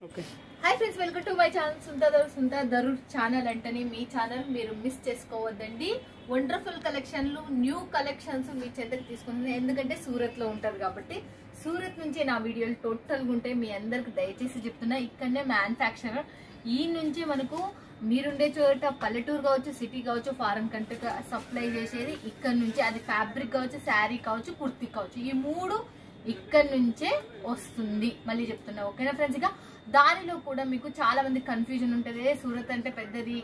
Hi friends, welcome to my channel సుంతా దరూర్ channel. అంటేనే మీ ఛానల్ మీరు మిస్ చేసుకోవద్దండి. వండర్ఫుల్ కలెక్షన్లు, న్యూ కలెక్షన్స్ మీ చెంతకు తీసుకుంటుంది. ఎందుకంటే సూరత్ లో ఉంటారు కాబట్టి సూరత్ నుంచి నా వీడియోలు టోటల్గా ఉంటాయి. మీ అందరికి దయచేసి చెప్తున్నా, ఇక్కడనే మ్యానుఫ్యాక్చరర్ ఈ నుంచి మనకు మీరుండే చోట పల్లెటూరు కావచ్చు, సిటీ కావచ్చు, ఫారెన్ కంట్రీకి సప్లై చేసేది ఇక్కడ నుంచి. అది ఫ్యాబ్రిక్ కావచ్చు, శారీ కావచ్చు, కుర్తీ కావచ్చు, ఈ మూడు ఇక్కడ నుంచే వస్తుంది. మళ్ళీ చెప్తున్నా, ఓకేనా ఫ్రెండ్స్? ఇక దానిలో కూడా మీకు చాలా మంది కన్ఫ్యూజన్ ఉంటుంది, సూరత్ అంటే పెద్దది,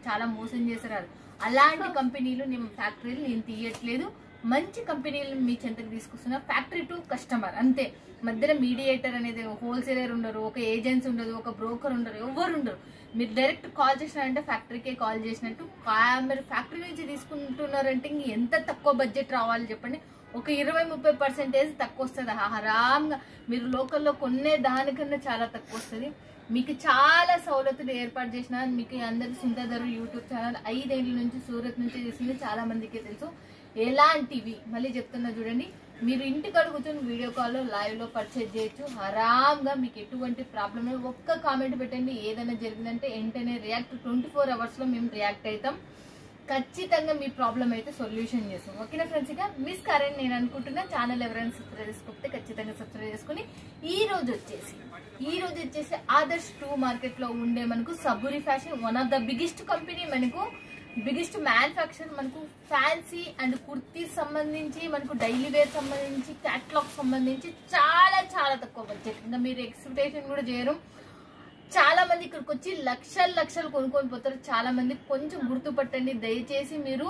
చాలా మోసం చేస్తారు. అలాంటి కంపెనీలు నేను ఫ్యాక్టరీలు నేను తీయట్లేదు. మంచి కంపెనీలు మీ చెంతకు తీసుకొస్తున్నా. ఫ్యాక్టరీ టు కస్టమర్ అంతే. మధ్యలో మీడియేటర్ అనేది హోల్సేలర్ ఉండరు, ఒక ఏజెన్సీ ఉండదు, ఒక బ్రోకర్ ఉండరు, ఎవరు ఉండరు. మీరు డైరెక్ట్ కాల్ చేసినారంటే ఫ్యాక్టరీకే కాల్ చేసినట్టు. మీరు ఫ్యాక్టరీ నుంచి తీసుకుంటున్నారంటే ఇంక ఎంత తక్కువ బడ్జెట్ రావాలి చెప్పండి? ఒక 20-30% తక్కువ వస్తుంది. ఆరాంగా మీరు లోకల్లో కొనే దానికన్నా చాలా తక్కువ వస్తుంది. మీకు చాలా సౌలతులు ఏర్పాటు చేసిన మీకు అందరికి సుంతా దరూర్ యూట్యూబ్ ఛానల్ 5 ఏళ్ళ నుంచి సూరత్ నుంచి చేసింది. చాలా మందికి తెలుసు. ఎలాంటివి మళ్ళీ చెప్తున్నా చూడండి. మీరు ఇంటికాడ కూర్చొని వీడియో కాల్లో లైవ్లో పర్చేజ్ చేయొచ్చు ఆరాంగా. మీకు ఎటువంటి ప్రాబ్లం లేదు. ఒక్క కామెంట్ పెట్టండి, ఏదైనా జరిగిందంటే వెంటనే రియాక్ట్ 24 అవర్స్లో మేము రియాక్ట్ అవుతాం. ఖచ్చితంగా మీ ప్రాబ్లం అయితే సొల్యూషన్ చేస్తాం. ఓకేనా ఫ్రెండ్స్? ఇక మిస్ కారని నేను అనుకుంటున్నా. ఛానల్ ఎవరైనా సబ్స్క్రైబ్ చేసుకోకపోతే ఖచ్చితంగా సబ్స్క్రైబ్ చేసుకుని ఈ రోజు వచ్చేసి ఆదర్శ్ 2 మార్కెట్ లో ఉండే మనకు Saburi fashion, one of the biggest company, మనకు బిగ్గెస్ట్ మ్యానుఫ్యాక్చర్. మనకు ఫ్యాన్సీ అండ్ కుర్తీ సంబంధించి, మనకు డైలీ వేర్ సంబంధించి, క్యాటలాగ్ సంబంధించి చాలా చాలా తక్కువ బడ్జెట్. ఇంకా మీరు ఎక్స్పెక్టేషన్ కూడా చేయరు. చాలా మంది ఇక్కడికి వచ్చి లక్షలు కొనుక్కొని పోతారు. చాలా మంది కొంచెం గుర్తుపట్టండి దయచేసి. మీరు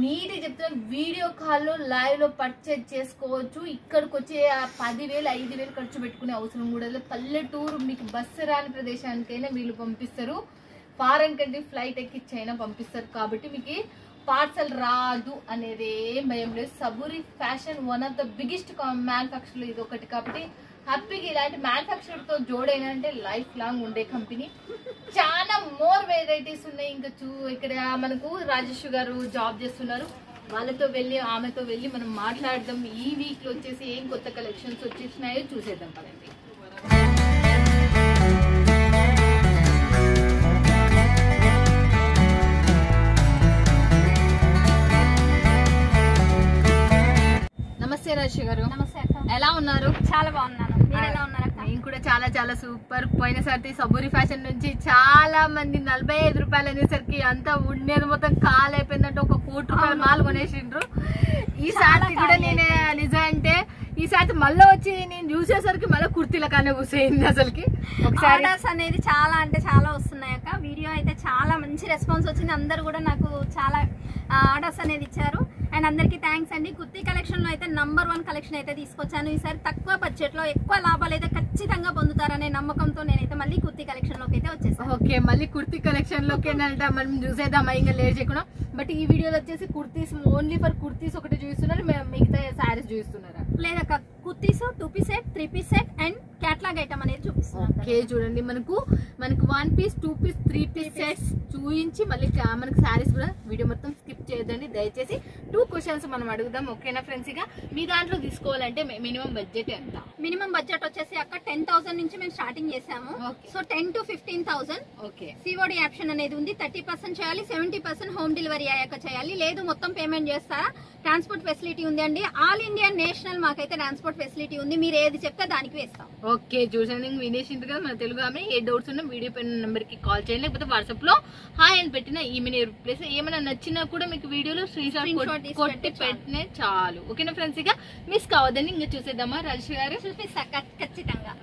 నీటి చెప్తున్న వీడియో కాల్లో లైవ్ లో పర్చేజ్ చేసుకోవచ్చు. ఇక్కడికి వచ్చి 10,000 5,000 ఖర్చు పెట్టుకునే అవసరం కూడా లేదు. పల్లెటూరు మీకు బస్సు రాని ప్రదేశానికైనా వీళ్ళు పంపిస్తారు. ఫారెన్ కంట్రీ ఫ్లైట్ ఎక్కిచ్చైనా పంపిస్తారు. కాబట్టి మీకు పార్సల్ రాదు అనేది ఏం భయం లేదు. Saburi fashion one of the biggest manufacture ఇది ఒకటి. కాబట్టి హ్యాపీగా ఇలాంటి మ్యానుఫ్యాక్చర్ తో జోడైనా అంటే లైఫ్ లాంగ్ ఉండే కంపెనీ. చాలా మోర్ వెరైటీస్ ఉన్నాయి. ఇంకా ఇక్కడ మనకు రాజేష్ గారు జాబ్ చేస్తున్నారు. ఆమెతో వెళ్ళి మనం మాట్లాడదాం. ఈ వీక్ లో వచ్చేసి ఏం కొత్త కలెక్షన్స్ వచ్చేసినాయో చూసేద్దాం పదండి. నమస్తే రాజేష్ గారు. నమస్తే అక్క. ఎలా ఉన్నారు? చాలా బాగున్నాను. మీరు ఎలా ఉన్నారు అక్క? నేను కూడా చాలా చాలా సూపర్. పోయినసారి సబూరి ఫ్యాషన్ నుంచి చాలా మంది 45 రూపాయలు అనేసరికి అంతా ఉండేది మొత్తం కాల్ అయిపోయిందంటే 1 కోటి రూపాయలు మాల్ కొనేసిండ్రు. ఈసారి కూడా నేను నిజం అంటే ఈసారి మళ్ళీ వచ్చి నేను చూసేసరికి మళ్ళీ కుర్తీల కానీ కూసేయింది. అసలుకి ఆర్డర్స్ అనేది చాలా అంటే చాలా వస్తున్నాయి అక్క. వీడియో అయితే చాలా మంచి రెస్పాన్స్ వచ్చింది. అందరు కూడా నాకు చాలా ఆర్డర్స్ అనేది ఇచ్చారు. అండ్ అందరికి థ్యాంక్స్ అండి. కుర్తీ కలెక్షన్ లో అయితే నంబర్ 1 కలెక్షన్ అయితే తీసుకొచ్చాను. ఈసారి తక్కువ బడ్జెట్ లో ఎక్కువ లాభాలు అయితే ఖచ్చితంగా పొందుతారనే నమ్మకంతో నేనైతే మళ్ళీ కుర్తీ కలెక్షన్ లోకి అయితే వచ్చేసాను. ఓకే, మళ్ళీ కుర్తీ కలెక్షన్ లోకి మనం చూసేద్దాం. ఇంకా లేట్ చేయకుండా. బట్ ఈ వీడియోలో వచ్చేసి కుర్తీస్ ఓన్లీ ఫర్ కుర్తీస్ ఒకటి చూపిస్తున్నారు, మిగతా శారీస్ చూపిస్తున్నారా? లేదక్క, kurtis 2 piece set, 3 piece set and catalogue item అనేది చూపిస్తున్నాను. ఓకే చూడండి, మనకు 1 పీస్, 2 పీస్, 3 పీస్ సెట్స్ చూపించి మళ్ళీ మనకు శారీస్ కూడా వీడియో మొత్తం స్కిప్ చేయొద్దండి దయచేసి. 2 క్వశ్చన్స్ మనం అడుగుదాం. ఓకేనా ఫ్రెండ్స్? ఇక మీ దాంట్లో తీసుకోవాలంటే మినిమం బడ్జెట్ ఎంత? మినిమం బడ్జెట్ వచ్చేసి అక్క 10,000 నుంచి మేము స్టార్టింగ్ చేసాము. So 10 to 15,000. Okay, COD option అనేది ఉంది. 30% చేయాలి, 70% హోమ్ డెలివరీ అయ్యాక చేయాలి. లేదు మొత్తం పేమెంట్ చేస్తారా? ట్రాన్స్పోర్ట్ ఫెసిలిటీ ఉంది అండి. ఆల్ ఇండియా నేషనల్ మాకైతే ట్రాన్స్పోర్ట్ ఫెసిలిటీ ఉంది. మీరు ఏది చెప్తే దానికి వేస్తాం. ఓకే చూడండి, వినేసింది కదా మన తెలుగు ఆమె. ఏ డౌట్స్ ఉన్నా వీడియో పైన నెంబర్ కి కాల్ చేయండి, లేకపోతే వాట్సాప్ లో హాయ్ అని పెట్టిన ఈమెయిల్ రిప్లేస్. ఏమైనా నచ్చినా కూడా మీకు వీడియోలో స్క్రీన్ షాట్ కొట్టి పెట్టినే చాలు. ఓకేనా ఫ్రెండ్స్? ఇక మిస్ కావద్దని ఇంకా చూసేద్దామా రాజేష్ గారు? చూపిస్తా ఖచ్చితంగా.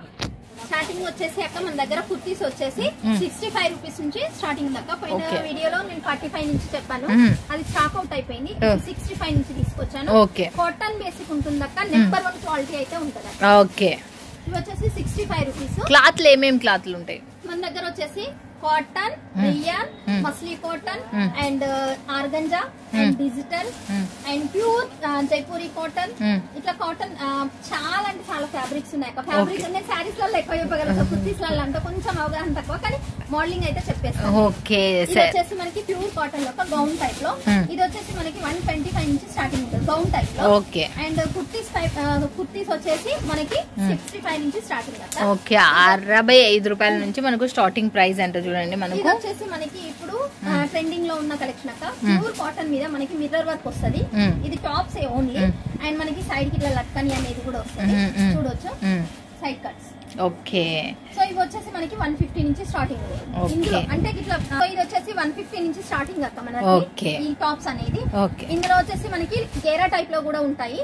స్టార్టింగ్ వచ్చేసి అక్క మన దగ్గర కుర్తీస్ వచ్చేసి 65 రూపీస్ నుంచి స్టార్టింగ్ దాకా. పోయిన వీడియోలో నేను 45 నుంచి చెప్పాను, అది స్టాక్ అవుట్ అయిపోయింది. 65 నుంచి తీసుకొచ్చాను. కాటన్ బేసిక్ ఉంటుంది అక్క. నెంబర్ 1 క్వాలిటీ అయితే ఉంటుంది. ఓకే, ఇవి వచ్చేసి 65 రూపీస్. క్లాత్లు ఏమేమి క్లాత్లు ఉంటాయి మన దగ్గర? వచ్చేసి కాటన్, రియాన్, మస్లీ cotton and organza and digital and pure Jaipuri cotton. ఇట్లా కాటన్ చాలా అంటే చాలా ఫ్యాబ్రిక్స్ ఉన్నాయి. ఫ్యాబ్రిక్స్ అనే శారీస్ లలో ఎక్కువ చెప్పగలుగుతాం, కుర్తీస్ లలో అంటే కొంచెం అవగాహన తక్కువ, కానీ మోడలింగ్ అయితే చెప్పేస్తాం. ఇది వచ్చేసి మనకి ప్యూర్ కాటన్ లో గౌన్ టైప్ లో. ఇది వచ్చేసి మనకి 125 నుంచి స్టార్టింగ్ ఉంటుంది గౌన్ టైప్ లో. అండ్ కుర్తీస్ వచ్చేసి మనకి 65 నుంచి స్టార్టింగ్. ఓకే, 65 రూపాయల నుంచి మనకు స్టార్టింగ్ ప్రైస్ అంటే చూడండి. మనకి ఇది వచ్చేసి మనకి ఇప్పుడు ట్రెండింగ్ లో ఉన్న కలెక్షన్ అక్క. ప్యూర్ కాటన్ మీద మనకి మిర్రర్ వర్క్ వస్తుంది. ఇది టాప్స్ ఓన్లీ. అండ్ మనకి సైడ్ కి ఇట్లా లట్కని అనేది కూడా వస్తుంది, చూడొచ్చు సైడ్ కట్స్. ఓకే, సో ఇవి వచ్చేసి మనకి 150 నుంచి స్టార్టింగ్ ఇందులో. అంటే ఇట్లా ఇది వచ్చేసి 150 నుంచి స్టార్టింగ్ అక్క మనకి ఈ టాప్స్ అనేది. ఇందులో వచ్చేసి మనకి గేరా టైప్ లో కూడా ఉంటాయి.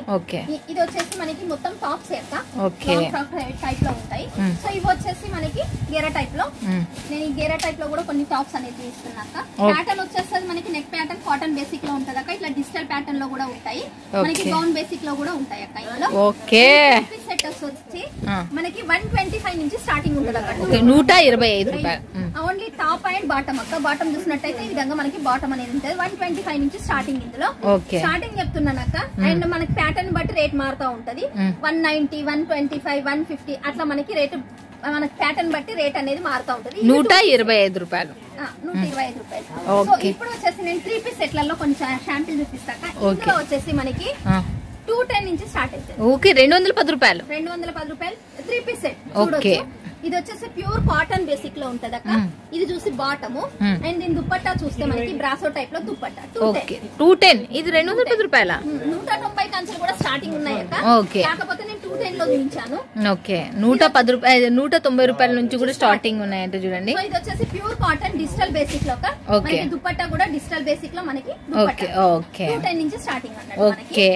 ఇది వచ్చేసి మనకి మొత్తం టాప్స్ అక్క టైప్ లో ఉంటాయి. సో ఇవి వచ్చేసి మనకి గేరా టైప్ లో. నేను ఈ గేరా టైప్ లో కూడా కొన్ని టాప్స్ అనేది తీసుకున్నాక. ప్యాటర్న్ వచ్చేసి మనకి నెక్ ప్యాటర్న్ కాటన్ బేసిక్ లో ఉంటది అక్క. ఇట్లా డిజిటల్ ప్యాటర్న్ లో కూడా ఉంటాయి, మనకి గౌన్ బేసిక్ లో కూడా ఉంటాయి అక్క. ఇందులో సెట్ వచ్చి మనకి 125 నుంచి స్టార్టింగ్ ఉంటుంది అక్కడ. 125 రూపాయలు ఓన్లీ టాప్ అండ్ బాటమ్ అక్క. బాటమ్ చూసినట్టయితే ఈ విధంగా మనకి బాటమ్ అనేది ఉంటుంది. 125 నుంచి స్టార్టింగ్ ఇందులో స్టార్టింగ్ చెప్తున్నాను అక్క. అండ్ మనకి ప్యాటర్న్ బట్టి రేట్ మారుతూ ఉంటది. 190, 125, 150 అట్లా మనకి రేటు మనకి ప్యాటర్న్ బట్టి రేట్ అనేది మారుతూ ఉంటది. 125 రూపాయలు. 125 రూపాయలు. సో ఇప్పుడు వచ్చేసి నేను 3 పీస్ సెట్లలో కొంచెం షాంపిల్ చూపిస్తాక. ఇందులో వచ్చేసి మనకి 210 నుంచి స్టార్ట్ అవుతుంది. ఓకే, 210 రూపాయలు. 210 రూపాయలు 3 పీస్ సెట్. చూడొచ్చు, ఇది వచ్చేసి ప్యూర్ కాటన్ బేసిక్ లో ఉంటది అక్క. ఇది చూసి బాటము. అండ్ దీని దుప్పట్టా చూస్తే మనకి బ్రాసో టైప్ లో దుప్పట్టా 210. ఇది 210 రూపాయల. 190 కంచెలు కూడా స్టార్టింగ్ ఉన్నాయి అక్క. కాకపోతే నేను 210 లో చూపించాను. ఓకే, 110 రూపాయలు 190 రూపాయల నుంచి కూడా స్టార్టింగ్ ఉన్నాయంటే చూడండి. ఇది వచ్చేసి ప్యూర్ కాటన్ డిజిటల్ బేసిక్ లో మనకి దుప్పట్టా కూడా డిజిటల్ బేసిక్ లో మనకి 210 నుంచి స్టార్టింగ్ అన్నట్టు మనకి.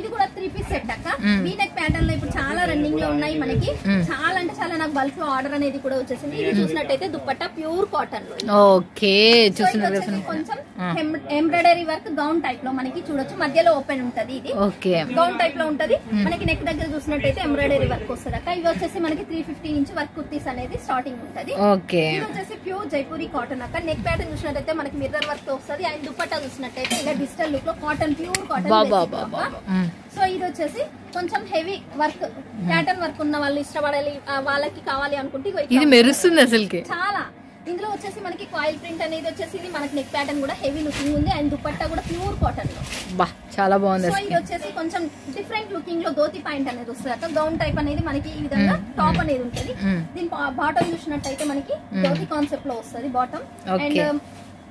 ఇది కూడా 3 పీస్ సెట్ అక్క. వీనెక్ ప్యాటర్న్ లో ఇప్పుడు చాలా రన్నింగ్ లో ఉన్నాయి మనకి. చాలా అంటే చాలా నాకు బల్క్ లో ఆర్డర్ అనేది కూడా వచ్చేసింది. ఇది చూసినట్టయితే దుప్పట్టా ప్యూర్ కాటన్ లో. ఓకే, కొంచెం ఎంబ్రాయిడరీ వర్క్ గౌన్ టైప్ లో మనకి చూడొచ్చు. మధ్యలో ఓపెన్ ఉంటది. ఇది గౌన్ టైప్ లో ఉంటది. మనకి నెక్ దగ్గర చూసినట్టయితే ఎంబ్రాయిడరీ వర్క్ వస్తుంది అక్క. ఇవి వచ్చేసి మనకి 350 నుంచి వర్క్ కుర్తీస్ అనేది స్టార్టింగ్ ఉంటది. ఇది వచ్చేసి ప్యూర్ జైపూరి కాటన్ అక్క. నెక్ ప్యాటర్న్ చూసినట్టయితే మనకి మిర్రర్ వర్క్ వస్తుంది. అండ్ దుప్పట్టా చూసినట్టయితే ఇలా డిజిటల్ లుక్ లో కాటన్ ప్యూర్ కాటన్. సో ఇది వచ్చేసి కొంచెం హెవీ వర్క్ ప్యాటర్న్ వర్క్ ఉన్న వాళ్ళు ఇష్టపడాలి వాళ్ళకి కావాలి అనుకుంటే ఇది మెరుస్తుంది అసలుకి చాలా. ఇందులో వచ్చేసి మనకి కాయిల్ ప్రింట్ అనేది వచ్చేసి ఇది మనకి నెక్ ప్యాటర్న్ కూడా హెవీ లుకింగ్ ఉంది. అండ్ దుపట్టా కూడా ప్యూర్ కాటన్ లో చాలా బాగుంది. సో ఇది వచ్చేసి కొంచెం డిఫరెంట్ లుకింగ్ లో ధోతి పాయింట్ అనేది వస్తుంది అక్క. గౌన్ టైప్ అనేది మనకి ఈ విధంగా టాప్ అనేది ఉంటుంది. దీని బాటమ్ చూసినట్టయితే మనకి ధోతి కాన్సెప్ట్ లో వస్తుంది bottom. And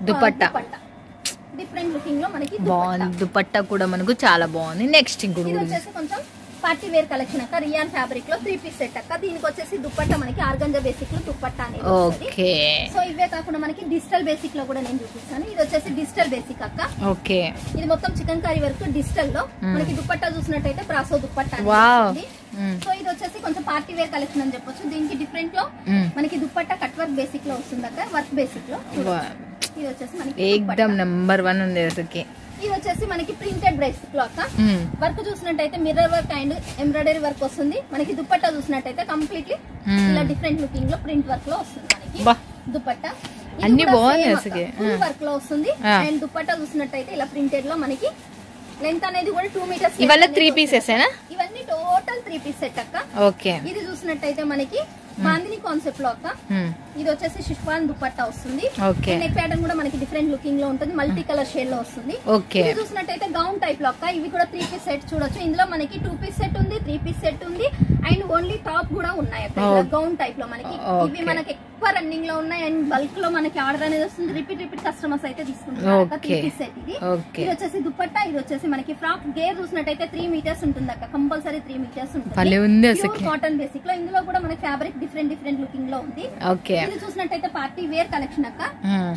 dupatta different looking లో మనకి బాగుంది. దుపట్టా కూడా మనకు చాలా బాగుంది. నెక్స్ట్ ఇది వచ్చేసి కొంచెం పార్టీ వేర్ కలెక్షన్ అక్క. రియాన్ ఫ్యాబ్రిక్ లో 3 పీస్ సెట్ అక్క. దీనికి వచ్చేసి దుపట్టా మనకి ఆర్గంజా బేసిక్ లో దుపట్టా అనేది వస్తుంది. సో ఇవే కాకుండా మనకి డిజిటల్ బేసిక్ లో కూడా నేను చూపిస్తాను. ఇది వచ్చేసి డిజిటల్ బేసిక్ అక్క. ఓకే, ఇది మొత్తం చికెన్ కర్రీ వర్క్ డిజిటల్ లో మనకి దుపట్టా చూసినట్టయితే బ్రాసో దుపట్టా అనేది. సో ఇది వచ్చేసి కొంచెం పార్టీ వేర్ కలెక్షన్ అని చెప్పొచ్చు. దీనికి డిఫరెంట్ లో మనకి దుపట్టా కట్ వర్క్ బేసిక్ లో వస్తుంది అక్క. వర్క్ బేసిక్ లో ఇది వచ్చేసి మనకి ఏకదమ్ నంబర్ 1 ఉంది అసలుకి. ఇది వచ్చేసి మనకి ప్రింటెడ్ బేసిక్ లో అక్క. వర్క్ చూసినట్టయితే mirror work and embroidery work వస్తుంది. మనకి దుపట్టా చూసినట్టయితే కంప్లీట్లీ ఇలా డిఫరెంట్ లుకింగ్ లో ప్రింట్ వర్క్ లో వస్తుంది మనకి దుపట్టా. అన్ని బాగుంది. ఫుల్ వర్క్ లో వస్తుంది. అండ్ దుపట్టా చూసినట్టయితే ఇలా ప్రింటెడ్ లో మనకి లెంత్ అనేది కూడా 2 మీటర్స్. ఇవన్నీ 3 పీసెస్ ఇవన్నీ టోటల్ 3 పీస్ సెట్ అక్క. ఓకే, ఇది చూసినట్టయితే మనకి బాందిని కాన్సెప్ట్ లో అక్క. ఇది వచ్చేసి షిఫాన్ దుపట్టా వస్తుంది. నెక్ ప్యాటర్న్ కూడా మనకి డిఫరెంట్ లుకింగ్ లో ఉంటుంది. మల్టీ కలర్ షేడ్ లో వస్తుంది. ఇది చూసినట్టయితే గౌన్ టైప్ లో అక్క. ఇవి కూడా 3 పీస్ సెట్ చూడొచ్చు. ఇందులో మనకి 2 పీస్ సెట్ ఉంది, 3 పీస్ సెట్ ఉంది. అండ్ ఓన్లీ టాప్ కూడా ఉన్నాయి అక్క. గౌన్ టైప్ లో మనకి ఇవి మనకి ఎక్కువ రన్నింగ్ లో ఉన్నాయి. అండ్ బల్క్ లో మనకి ఆర్డర్ అనేది వస్తుంది. రిపీట్ కస్టమర్స్ అయితే తీసుకుంటున్నారు. 3 పీస్ సెట్ ఇది. ఇది వచ్చేసి దుపట్టా. ఇది వచ్చేసి మనకి ఫ్రాక్ గేర్ చూసినట్టయితే 3 మీటర్స్ ఉంటుంది అక్క. కంపల్సరీ 3 మీటర్స్ ఉంటుంది. కాటన్ బేసిక్ లో ఇందులో కూడా మనకి ఫ్యాబ్రిక్ డిఫరెంట్ లుకింగ్ లో ఉంది. ఇది చూసినట్టయితే పార్టీ వేర్ కలెక్షన్ అక్క.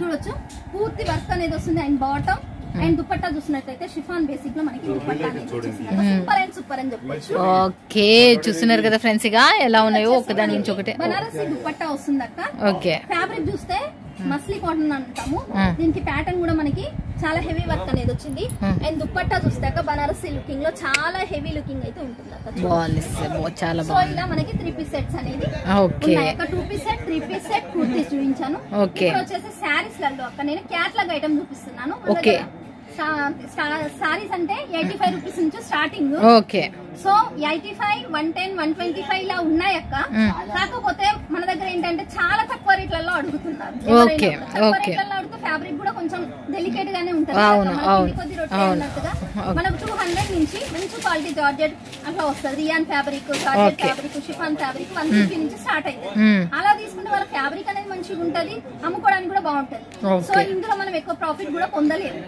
చూడొచ్చు పూర్తి వర్క్ అనేది వస్తుంది. అండ్ బాటమ్ అండ్ దుపట్టా చూసినట్టయితే షిఫాన్ బేసిక్ లో మనకి దుపట్టా అనేది సూపర్ అని చెప్పొచ్చు. ఓకే, చూస్తున్నారు కదా ఫ్రెండ్స్, ఇక ఎలా ఉన్నాయో ఒకదాని నుంచి ఒకటి బనారసి దుపట్టా వస్తుంది అక్క. ఓకే, ఫ్యాబ్రిక్ చూస్తే మస్లీ కాటన్ అంటాము. దీనికి ప్యాటర్న్ కూడా మనకి చాలా హెవీ వర్క్ అనేది వచ్చింది. అండ్ దుప్పట్టా చూస్తాక బనారసి లుకింగ్ లో చాలా హెవీ లుకింగ్ అయితే ఉంటుంది అక్క. సో ఇలా మనకి 3 పీస్ సెట్స్ అనేది ఉన్నాయి అక్క. 2 piece set, 3 piece set, kurtis చూపించాను. ఇప్పుడు వచ్చేసి శారీస్ లలో అక్క నేను క్యాట్లాగ్ ఐటమ్ చూపిస్తున్నాను. సారీస్ అంటే 85 రూపీస్ నుంచి స్టార్టింగ్. సో 85, 110, 125 ఇలా ఉన్నాయి అక్క. కాకపోతే మన దగ్గర ఏంటంటే చాలా తక్కువ రేట్లలో అడుగుతున్నారు. తక్కువ రేట్లలో అడుగుతూ ఫ్యాబ్రిక్ కూడా కొంచెం డెలికేట్ గానే ఉంటుంది. కొద్ది రొట్టె అన్నట్టుగా మనకు 200 నుంచి మంచి క్వాలిటీ జార్జెట్ అట్లా వస్తుంది. Rayon fabric, georgette fabric, chiffon fabric 150 నుంచి స్టార్ట్ అవుతుంది. అలా తీసుకుంటే వాళ్ళ ఫ్యాబ్రిక్ అనేది మంచిగా ఉంటది, అమ్ముకోవడానికి కూడా బాగుంటది. సో ఇందులో మనం ఎక్కువ ప్రాఫిట్ కూడా పొందలేదు.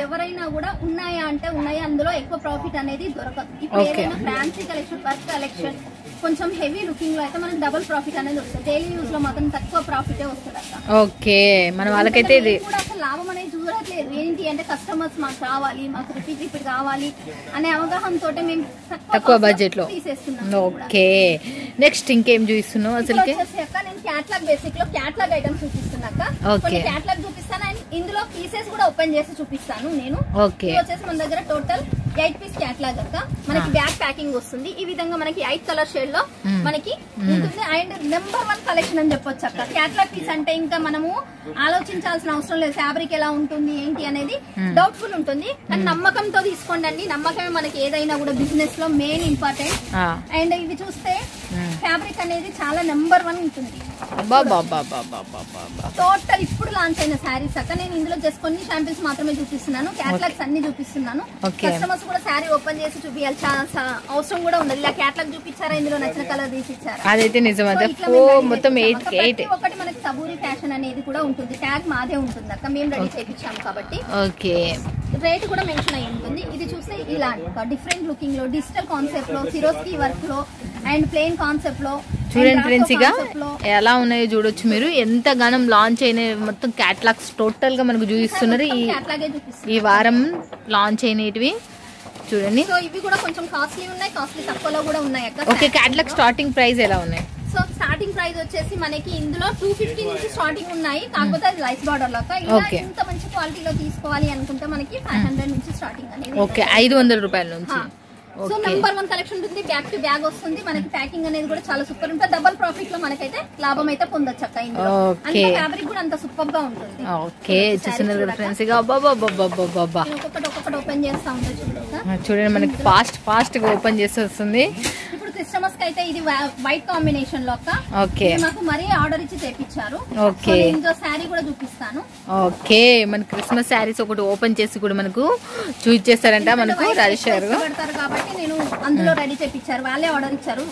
ఎవరైనా కూడా ఉన్నాయా అంటే ఉన్నాయి, అందులో ఎక్కువ ప్రాఫిట్ అనేది దొరకదు. ఇప్పుడు ఏదైనా ఫ్యాన్సీ కలెక్షన్, వర్క్ కలెక్షన్ కొంచెం హెవీ లుకింగ్ లో అయితే మనకి డబుల్ ప్రాఫిట్ అనేది వస్తుంది. డైలీ యూజ్ లో మాత్రం తక్కువ ప్రాఫిట్ వస్తుంది అక్క. మన వాళ్ళకైతే కూడా అసలు లాభం అనేది చూడట్లేదు. ఏంటి అంటే కస్టమర్స్ మాకు కావాలి, మాకు రిపీట్ కావాలి అనే అవగాహన తోటే మేము తక్కువ బడ్జెట్ లో తీసేస్తున్నాం. నెక్స్ట్ ఇంకేం చూపిస్తున్నావు అసలు? నేను క్యాట్లాగ్ బేసిక్ లో క్యాట్లాగ్ ఐటమ్స్ చూపిస్తున్నాక క్యాట్లాగ్ చూపిస్తాను. అండ్ ఇందులో పీసెస్ కూడా ఓపెన్ చేసి చూపిస్తాను నేను. వచ్చేసి మన దగ్గర టోటల్ 8 పీస్ క్యాట్లాగ్ అక్క. మనకి బ్యాక్ ప్యాకింగ్ వస్తుంది. ఈ విధంగా మనకి 8 కలర్ షేడ్ లో మనకి ఉంటుంది. అండ్ నెంబర్ 1 కలెక్షన్ అని చెప్పొచ్చు అక్క. క్యాట్లాగ్ పీస్ అంటే ఇంకా మనము ఆలోచించాల్సిన అవసరం లేదు. ఫ్యాబ్రిక్ ఎలా ఉంటుంది ఏంటి అనేది డౌట్ఫుల్ ఉంటుంది. కానీ నమ్మకంతో తీసుకోండి అండి. నమ్మకమే మనకి ఏదైనా కూడా బిజినెస్ లో మెయిన్ ఇంపార్టెంట్. అండ్ ఇవి చూస్తే ఫ్యాబ్రిక్ అనేది చాలా నెంబర్ 1 ఉంటుంది. టోటల్ ఇప్పుడు లాంచ్ అయిన శారీస్ అక్క. నేను ఇందులో జస్ట్ కొన్ని శాంపిల్స్ మాత్రమే చూపిస్తున్నాను. క్యాట్లాగ్స్ అన్ని చూపిస్తున్నాను. కస్టమర్స్ కూడా శారీ ఓపెన్ చేసి చూపించాలి అవసరం కూడా ఉండదు. ఇలా క్యాట్లాగ్ చూపించారా, ఇందులో నచ్చిన కలర్ తీసి ఇచ్చారా, అదైతే నిజం. ఒకటి మనకి సబూరి ఫ్యాషన్ అనేది కూడా ఉంటుంది. ట్యాగ్ మాదే ఉంటుంది అక్క, మేము రెడీ చేయించాము కాబట్టి. రేట్ కూడా మెన్షన్ అయి ఉంటుంది. ఇది చూస్తే ఇలా డిఫరెంట్ లుకింగ్ లో, డిజిటల్ కాన్సెప్ట్ లో, సిరోస్కీ వర్క్ లో అండ్ ప్లెయిన్ కాన్సెప్ట్ లో చూడండి ఫ్రెండ్స్. ఇక ఎలా ఉన్నాయో చూడొచ్చు మీరు. ఎంత గానం లాంచ్ అయిన మొత్తం క్యాటలాగ్స్ టోటల్ గా మనకు చూపిస్తున్నారు. ఈ వారం లాంచ్ అయినవి చూడండి. సో ఇవి కూడా కొంచెం కాస్ట్లీ ఉన్నాయి, కాస్ట్లీ తక్కువలో కూడా ఉన్నాయి అక్క. ఓకే, క్యాటలాగ్ స్టార్టింగ్ ప్రైస్ ఎలా ఉన్నాయి? సో స్టార్టింగ్ ప్రైస్ వచ్చేసి మనకి ఇందులో 250 నుంచి స్టార్టింగ్ ఉన్నాయి. కాకపోతే అది లైస్ బార్డర్ లో ఇంత మంచి క్వాలిటీలో తీసుకోవాలి అనుకుంటే మనకి 500 నుంచి స్టార్టింగ్ అనేది. ఓకే, 500 రూపాయల నుంచి. సో నెంబర్ 1 కలెక్షన్ ఉంటుంది. బ్యాక్ టు బ్యాగ్ వస్తుంది. మనకి ప్యాకింగ్ అనేది కూడా చాలా సూపర్ ఉంటుంది. డబుల్ ప్రాఫిట్ లో మనకైతే లాభం అయితే పొందొచ్చు అక్క. ఇందులో ఫ్యాబ్రిక్ కూడా అంత సూపర్ గా ఉంటుంది. ఓకే, ఒక్కొక్కటి ఓపెన్ చేస్తా ఉంటా చూడండి. మనకి ఫాస్ట్ గా ఓపెన్ చేసి వస్తుంది. ఇప్పుడు క్రిస్టమస్ కి అయితే ఇది వైట్ కాంబినేషన్ లో అక్క. ఓకే, మాకు మరీ ఆర్డర్ ఇచ్చి తెప్పించారు. ఓకే, ఇందులో శారీ కూడా చూపిస్తాను. ఓకే, మన క్రిస్మస్ శారీస్ ఒకటి ఓపెన్ చేసి కూడా మనకు చూపించేస్తారంట మనకు రాజేష్ గారు పెడతారు కాబట్టి నేను అందులో రెడీ చేపించారు. వాళ్ళే ఆర్డర్ ఇచ్చారు.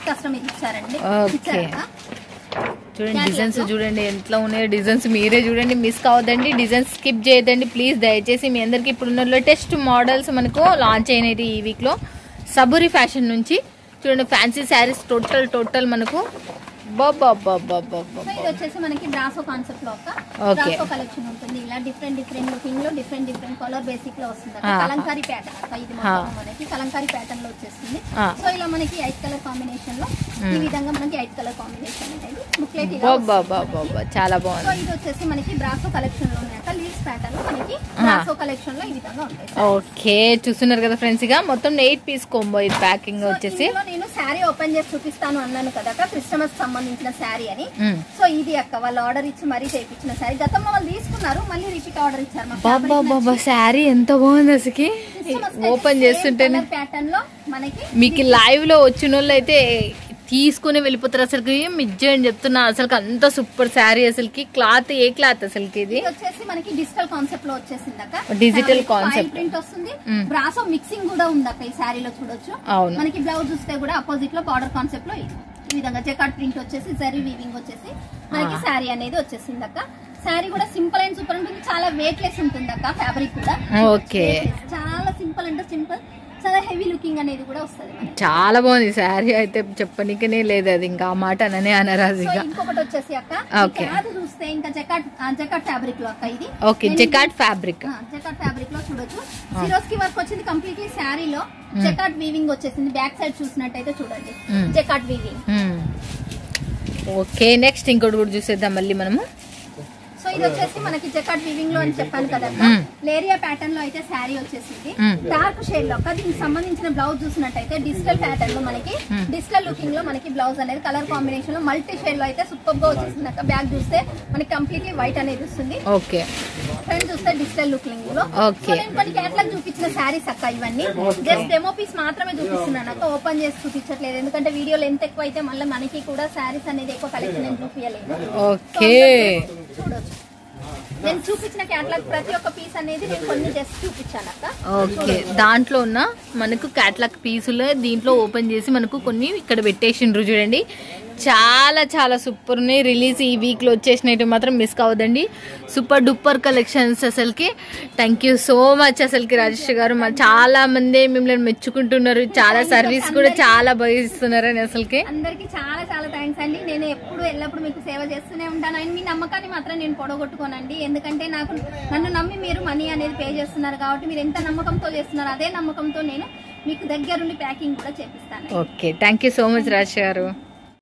కస్టమర్ ఇచ్చారండి. చూడండి డిజైన్స్ చూడండి ఎట్లా ఉన్నాయో. డిజైన్స్ మీరే చూడండి, మిస్ కావద్దండి. డిజైన్స్ స్కిప్ చేయదండి ప్లీజ్ దయచేసి. మీ అందరికి ఇప్పుడున్న లేటెస్ట్ మోడల్స్ మనకు లాంచ్ అయినవి ఈ వీక్ లో. సబూరి ఫ్యాషన్ నుంచి చూడండి ఫ్యాన్సీ శారీస్ టోటల్ మనకు ఇది వచ్చేసి మనకి బ్రాసో కాన్సెప్ట్ లో బ్రాసో కలెక్షన్ ఉంటుంది. ఇలా డిఫరెంట్ లుకింగ్ లో డిఫరెంట్ కలర్ బేసిక్ లో వస్తుంది. కలంకారీ ప్యాటర్న్ అక్క. ఇది మనకి కలంకారీ ప్యాటర్న్ లో వచ్చేస్తుంది. సో ఇలా మనకి 8 కలర్ కాంబినేషన్ లో ఈ విధంగా మనకి 8 కలర్ కాంబినేషన్ అనేది బుక్లెట్ చాలా బాగుంది. సో ఇది వచ్చేసి మనకి బ్రాసో కలెక్షన్ లో ఉన్నాయి. లీవ్స్ ప్యాటర్న్ లో మనకి బ్రాసో కలెక్షన్ లో ఈ విధంగా ఉంటాయి. ఓకే, చూస్తున్నారు కదా ఫ్రెండ్స్. ఇక మొత్తం 8 పీస్ కాంబో ఇది ప్యాకింగ్ వచ్చేసి. నేను శారీ ఓపెన్ చేసి చూపిస్తాను అన్నాను కదా క్రిస్టమస్ సంబంధించిన శారీ అని. సో ఇది అక్క వాళ్ళు ఆర్డర్ ఇచ్చి మరీ చేయించిన శారీ. గతంలో వాళ్ళు తీసుకున్నారు, మళ్ళీ రిపీట్ ఆర్డర్ ఇచ్చారు. శారీ ఎంత బాగుంది అసలు. ఓపెన్ చేస్తుంటేనే ప్యాటర్న్ లో మనకి మీకు లైవ్ లో వచ్చిన వాళ్ళు అయితే తీసుకుని వెళ్ళిపోతారు. అసలు నిజం చెప్తున్నా, అసలు అంత సూపర్ శారీ. అసలుకి క్లాత్ ఏ క్లాత్ అసలుకి? ఇది వచ్చేసి మనకి డిజిటల్ కాన్సెప్ట్ లో వచ్చేసింది అక్క. డిజిటల్ కాన్సెప్ట్ ప్రింట్ వస్తుంది. బ్రాసో మిక్సింగ్ కూడా ఉంది అక్క ఈ శారీలో చూడొచ్చు. మనకి బ్లౌజ్ చూస్తే కూడా అపోజిట్ లో బార్డర్ కాన్సెప్ట్ లో ఈ విధంగా జకార్డ్ ప్రింట్ వచ్చేసి జరీ వీవింగ్ వచ్చేసి మనకి శారీ అనేది వచ్చేసింది అక్క. శారీ కూడా సింపుల్ అండ్ సూపర్ ఉంటుంది. చాలా వెయిట్ లెస్ ఉంటుంది అక్క. ఫ్యాబ్రిక్ కూడా ఓకే, చాలా సింపుల్ అంటే సింపుల్, చాలా హెవీ లుకింగ్ అనేది కూడా వస్తుంది. చాలా బాగుంది శారీ అయితే చెప్పనికనే లేదు. అది ఇంకా ఆ మాట అననే అనరాదు. ఇంకొకటి వచ్చేసి అక్క అది చూస్తే ఇంకా జకార్డ్ ఫ్యాబ్రిక్ లో అక్క. ఇది ఓకే, జకార్డ్ ఫ్యాబ్రిక్ లో చూడొచ్చు. సిరోస్కీ వర్క్ వచ్చింది కంప్లీట్లీ శారీలో. జకార్డ్ వీవింగ్ వచ్చేసింది. బ్యాక్ సైడ్ చూసినట్టయితే చూడండి జకార్డ్ వీవింగ్. ఓకే, నెక్స్ట్ ఇంకోటి కూడా చూసేద్దాం మళ్ళీ మనము. సో ఇది వచ్చేసి మనకి జకార్డ్ వీవింగ్ లో అని చెప్పాను కదా, లేరియా ప్యాటర్న్ లో అయితే శారీ వచ్చేసింది డార్క్ షేడ్ లో. దీనికి సంబంధించిన బ్లౌజ్ చూసినట్టయితే డిజిటల్ ప్యాటర్న్ లో మనకి డిజిటల్ లుకింగ్ లో మనకి బ్లౌజ్ అనేది కలర్ కాంబినేషన్ లో మల్టీ షేడ్ లో అయితే సూపర్ గా వచ్చేసింది అక్క. బ్యాక్ చూస్తే మనకి కంప్లీట్లీ వైట్ అనేది వస్తుంది. ఓకే, ఫ్రంట్ చూస్తే డిజిటల్ లుకింగ్ లో. నేను కొన్ని క్యాటలాగ్ చూపించిన శారీస్ అక్క, ఇవన్నీ జస్ట్ డెమో పీస్ మాత్రమే చూపిస్తున్నాను అక్క, ఓపెన్ చేసి చూపించట్లేదు. ఎందుకంటే వీడియో లెంత్ ఎక్కువ అయితే మళ్ళీ మనకి కూడా శారీస్ అనేది ఎక్కువ కలెక్షన్ నేను చూపించలేదు. ఓకే, చూడొచ్చు నేను చూపించిన క్యాటలాగ్ ప్రతి ఒక్క పీస్ అనేది నేను కొన్ని జస్ట్ చూపించాను అక్క. ఓకే, దాంట్లో ఉన్న మనకు క్యాటలాగ్ పీసులు దీంట్లో ఓపెన్ చేసి మనకు కొన్ని ఇక్కడ పెట్టేసిండ్రు చూడండి. చాలా చాలా సూపర్ ఉన్నాయి. రిలీజ్ ఈ వీక్లో వచ్చేసినట్టు మాత్రం మిస్ కావద్దండి. సూపర్ డూపర్ కలెక్షన్స్ అసలుకి. థ్యాంక్ యూ సో మచ్ అసలుకి రాజేష్ గారు. చాలా మంది మిమ్మల్ని మెచ్చుకుంటున్నారు, చాలా సర్వీస్ కూడా చాలా బాగా ఇస్తున్నారు అని అసలుకి. అందరికి చాలా చాలా థ్యాంక్స్ అండి. నేను ఎల్లప్పుడు మీకు సేవ చేస్తూనే ఉంటాను. అండ్ మీ నమ్మకాన్ని మాత్రం నేను పొడగొట్టుకోనండి. ఎందుకంటే నన్ను నమ్మి మీరు మనీ అనేది పే చేస్తున్నారు కాబట్టి మీరు ఎంత నమ్మకంతో చేస్తున్నారు అదే నమ్మకంతో నేను మీకు దగ్గరుండి ప్యాకింగ్ కూడా చేపిస్తాను. Okay, thank you so much Rajesh గారు.